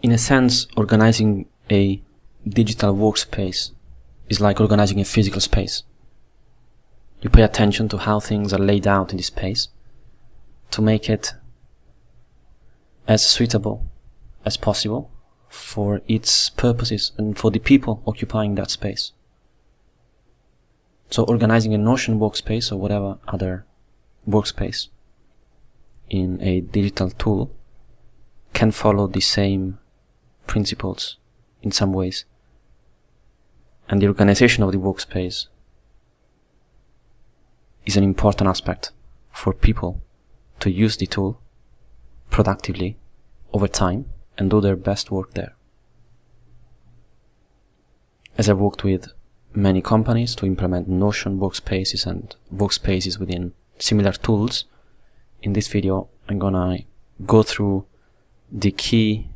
In a sense, organizing a digital workspace is like organizing a physical space. You pay attention to how things are laid out in the space to make it as suitable as possible for its purposes and for the people occupying that space. So organizing a Notion workspace or whatever other workspace in a digital tool can follow the same principles in some ways. And the organization of the workspace is an important aspect for people to use the tool productively over time and do their best work there. As I've worked with many companies to implement Notion workspaces and workspaces within similar tools, in this video I'm gonna go through the key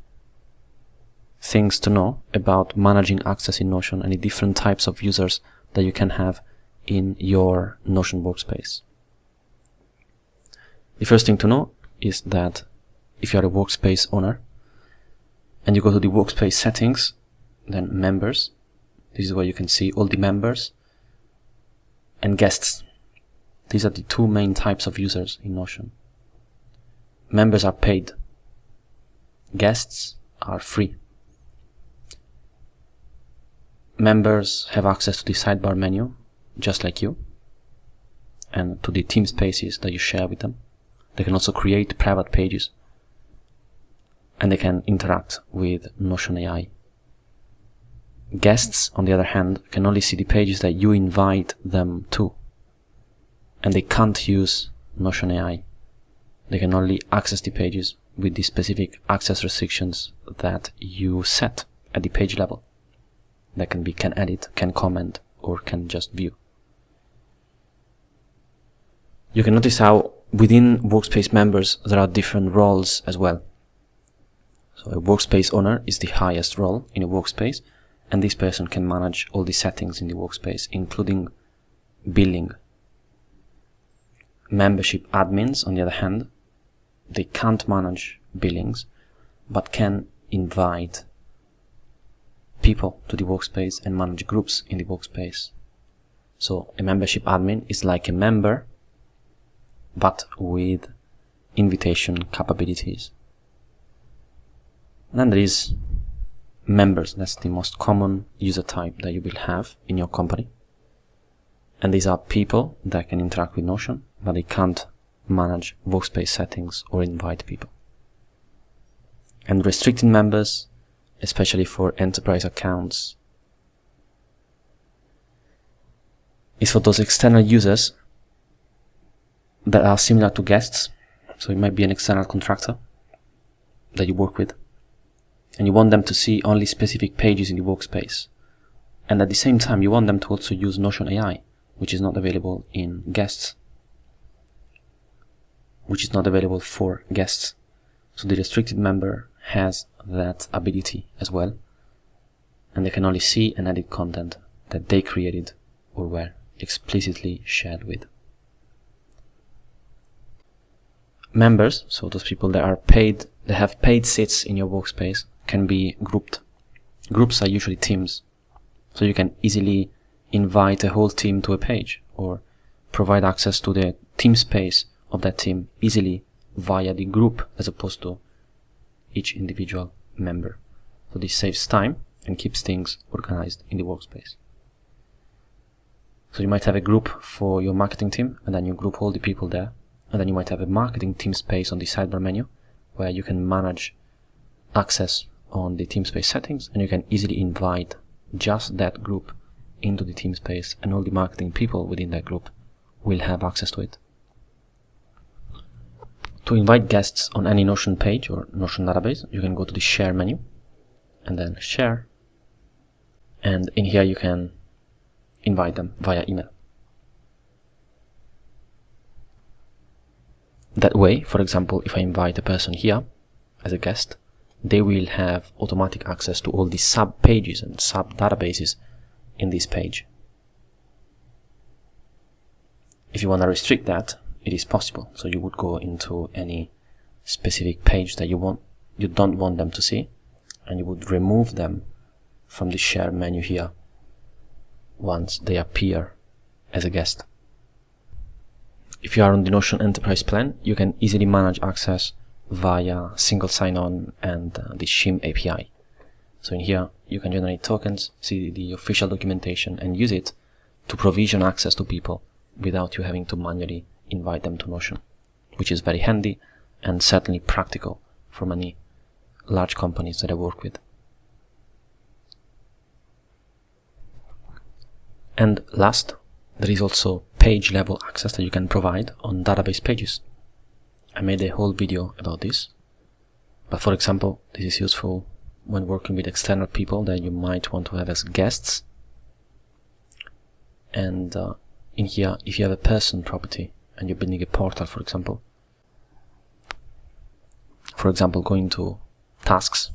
things to know about managing access in Notion and the different types of users that you can have in your Notion workspace. The first thing to know is that if you are a workspace owner and you go to the workspace settings, then members, this is where you can see all the members, and guests. These are the two main types of users in Notion. Members are paid. Guests are free. Members have access to the sidebar menu, just like you, and to the team spaces that you share with them. They can also create private pages, and they can interact with Notion AI. Guests, on the other hand, can only see the pages that you invite them to, and they can't use Notion AI. They can only access the pages with the specific access restrictions that you set at the page level. That can be can edit, can comment, or can just view. You can notice how within workspace members there are different roles as well. So a workspace owner is the highest role in a workspace, and this person can manage all the settings in the workspace, including billing. Membership admins, on the other hand, they can't manage billings, but can invite people to the workspace and manage groups in the workspace. So a membership admin is like a member, but with invitation capabilities. And then there is members. That's the most common user type that you will have in your company. And these are people that can interact with Notion, but they can't manage workspace settings or invite people. And restricted members, especially for enterprise accounts, is for those external users that are similar to guests. So it might be an external contractor that you work with, and you want them to see only specific pages in the workspace. And at the same time, you want them to also use Notion AI, which is not available in guests, which is not available for guests. So the restricted member has that ability as well, and they can only see and edit content that they created or were explicitly shared with. Members, so those people that are paid, that have paid seats in your workspace, can be grouped. Groups are usually teams, so you can easily invite a whole team to a page or provide access to the team space of that team easily via the group as opposed to each individual member. So this saves time and keeps things organized in the workspace. So you might have a group for your marketing team, and then you group all the people there, and then you might have a marketing team space on the sidebar menu where you can manage access on the team space settings, and you can easily invite just that group into the team space, and all the marketing people within that group will have access to it. To invite guests on any Notion page or Notion database, you can go to the Share menu and then Share, and in here you can invite them via email. That way, for example, if I invite a person here as a guest, they will have automatic access to all the sub pages and sub databases in this page. If you want to restrict that, it is possible. So you would go into any specific page that you don't want them to see, and you would remove them from the share menu here once they appear as a guest. If you are on the Notion Enterprise plan, you can easily manage access via single sign-on and the Shim API. So in here, you can generate tokens, see the official documentation, and use it to provision access to people without you having to manually invite them to Notion, which is very handy and certainly practical for many large companies that I work with. And last, there is also page level access that you can provide on database pages. I made a whole video about this, but for example, this is useful when working with external people that you might want to have as guests. And in here, if you have a person property and you're building a portal, for example, going to tasks,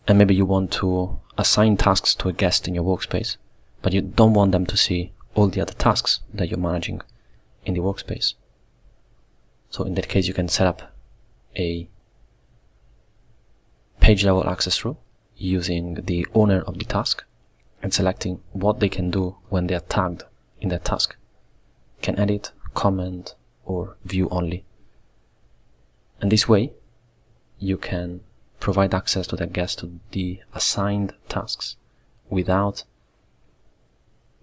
and maybe you want to assign tasks to a guest in your workspace, but you don't want them to see all the other tasks that you're managing in the workspace. So in that case, you can set up a page level access rule using the owner of the task and selecting what they can do when they are tagged in that task. Can edit, comment, or view only. And this way, you can provide access to that guest to the assigned tasks without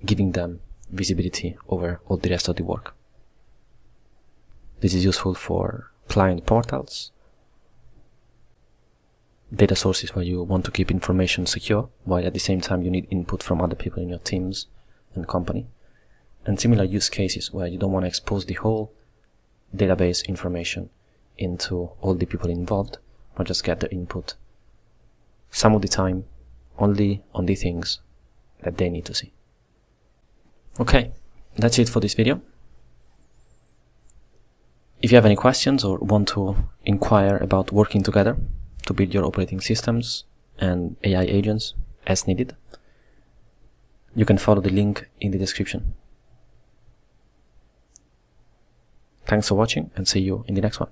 giving them visibility over all the rest of the work. This is useful for client portals, data sources where you want to keep information secure, while at the same time you need input from other people in your teams and company, and similar use cases where you don't want to expose the whole database information into all the people involved, but just get their input some of the time only on the things that they need to see. Okay, that's it for this video. If you have any questions or want to inquire about working together to build your operating systems and AI agents as needed, you can follow the link in the description. Thanks for watching, and see you in the next one.